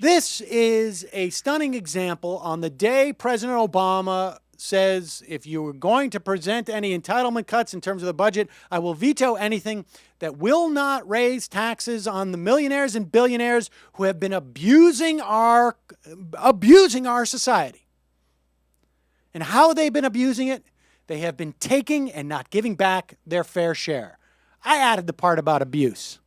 This is a stunning example on the day President Obama says, if you are going to present any entitlement cuts in terms of the budget, I will veto anything that will not raise taxes on the millionaires and billionaires who have been abusing our society. And how have they been abusing it? They have been taking and not giving back their fair share. I added the part about abuse.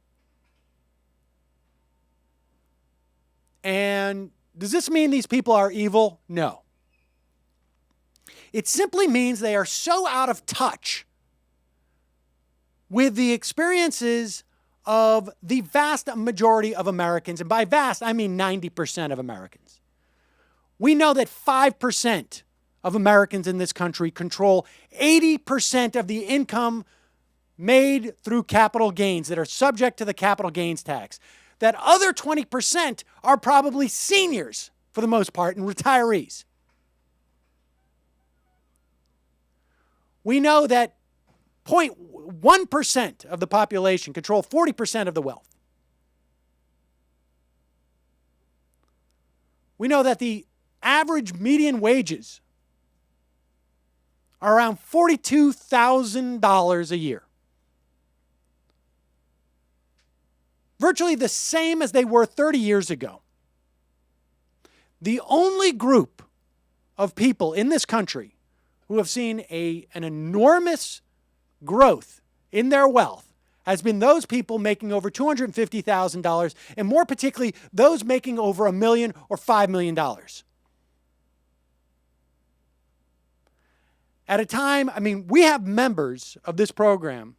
And does this mean these people are evil? No. It simply means they are so out of touch with the experiences of the vast majority of Americans. And by vast, I mean 90% of Americans. We know that 5% of Americans in this country control 80% of the income made through capital gains that are subject to the capital gains tax. That other 20% are probably seniors for the most part and retirees. We know that 0.1% of the population control 40% of the wealth. We know that the average median wages are around $42,000 a year. Virtually the same as they were 30 years ago. The only group of people in this country who have seen an enormous growth in their wealth has been those people making over $250,000, and more particularly, those making over $1 million or $5 million. At a time, we have members of this program,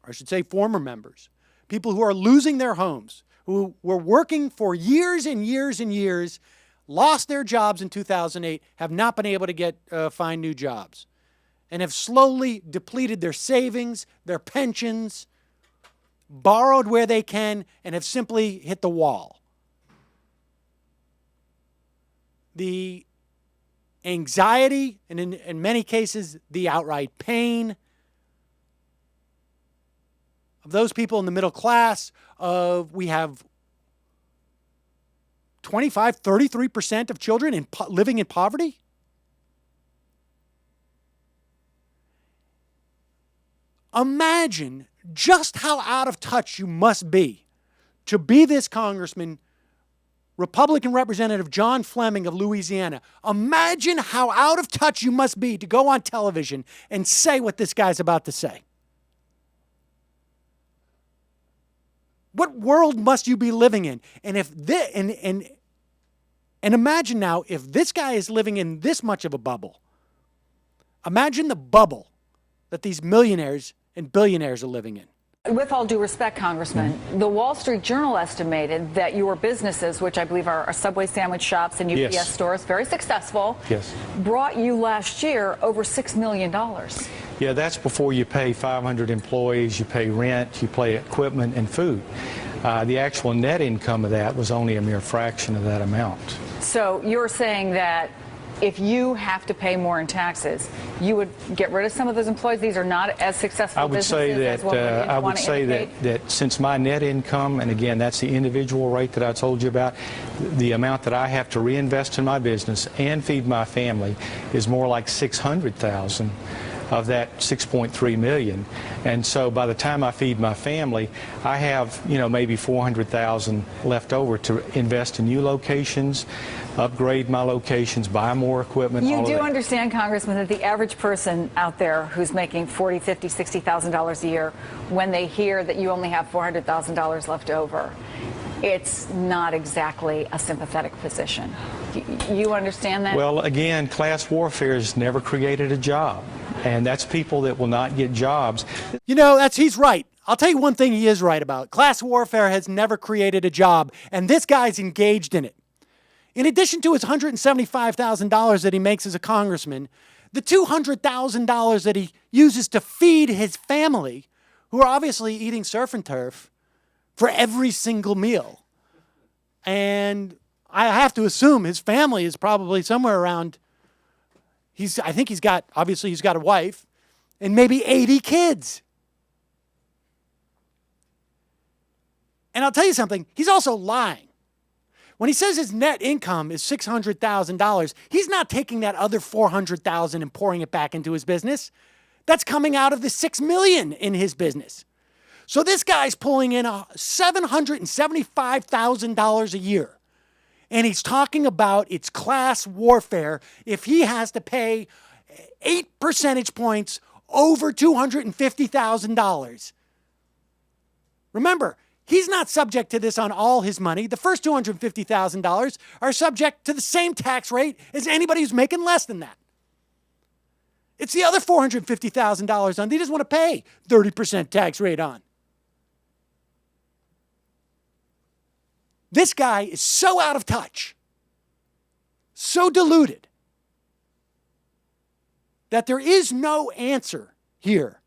or I should say former members, people who are losing their homes, who were working for years and years and years, lost their jobs in 2008, have not been able to find new jobs, and have slowly depleted their savings, their pensions, borrowed where they can, and have simply hit the wall. The anxiety, and in many cases, the outright pain of those people in the middle class, we have 25, 33% of children living in poverty? Imagine just how out of touch you must be to be this congressman, Republican Representative John Fleming of Louisiana. Imagine how out of touch you must be to go on television and say what this guy's about to say. What world must you be living in? And if and imagine now, if this guy is living in this much of a bubble, imagine the bubble that these millionaires and billionaires are living in. With all due respect, Congressman, the Wall Street Journal estimated that your businesses, which I believe are Subway sandwich shops and UPS stores, very successful, brought you last year over $6 million. Yeah, that's before you pay 500 employees, you pay rent, you pay equipment and food. The actual net income of that was only a mere fraction of that amount. So you're saying that if you have to pay more in taxes, you would get rid of some of those employees? These are not as successful businesses as what I would say that since my net income, and again, that's the individual rate that I told you about, the amount that I have to reinvest in my business and feed my family is more like $600,000 of that $6.3 million. And so by the time I feed my family, I have, maybe $400,000 left over to invest in new locations, upgrade my locations, buy more equipment. You do understand, Congressman, that the average person out there who's making $40,000, $50,000, $60,000 a year, when they hear that you only have $400,000 left over, it's not exactly a sympathetic position. You understand that? Well, again, class warfare has never created a job, and that's people that will not get jobs. He's right. I'll tell you one thing he is right about. Class warfare has never created a job, and this guy's engaged in it. In addition to his $175,000 that he makes as a congressman, the $200,000 that he uses to feed his family, who are obviously eating surf and turf, for every single meal. And I have to assume his family is probably somewhere around, I think he's got a wife and maybe 80 kids. And I'll tell you something, he's also lying. When he says his net income is $600,000, he's not taking that other $400,000 and pouring it back into his business. That's coming out of the $6 million in his business. So this guy's pulling in $775,000 a year. And he's talking about it's class warfare if he has to pay 8 percentage points over $250,000. Remember, he's not subject to this on all his money. The first $250,000 are subject to the same tax rate as anybody who's making less than that. It's the other $450,000 on he doesn't want to pay 30% tax rate on. This guy is so out of touch, so deluded, that there is no answer here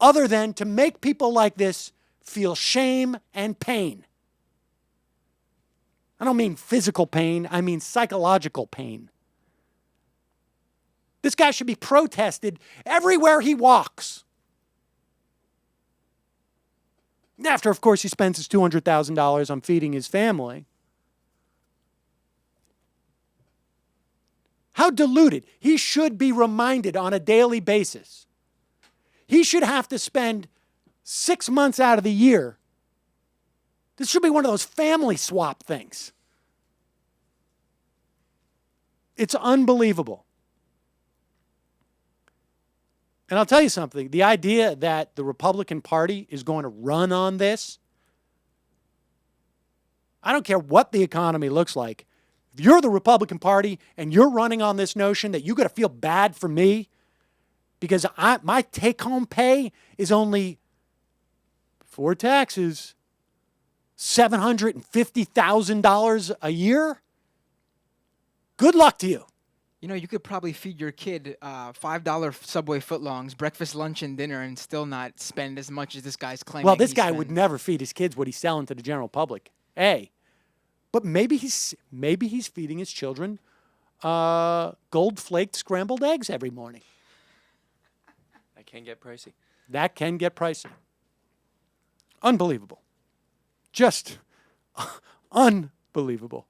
other than to make people like this feel shame and pain. I don't mean physical pain, I mean psychological pain. This guy should be protested everywhere he walks. After, of course, he spends his $200,000 on feeding his family. How deluded. He should be reminded on a daily basis. He should have to spend 6 months out of the year. This should be one of those family swap things. It's unbelievable. And I'll tell you something, the idea that the Republican Party is going to run on this, I don't care what the economy looks like. If you're the Republican Party and you're running on this notion that you got to feel bad for me because my take-home pay is only, before taxes, $750,000 a year, good luck to you. You know, you could probably feed your kid $5 Subway footlongs, breakfast, lunch, and dinner, and still not spend as much as this guy's claiming. Well, this guy would never feed his kids what he's selling to the general public. But maybe he's feeding his children gold-flaked scrambled eggs every morning. That can get pricey. That can get pricey. Unbelievable. Just unbelievable.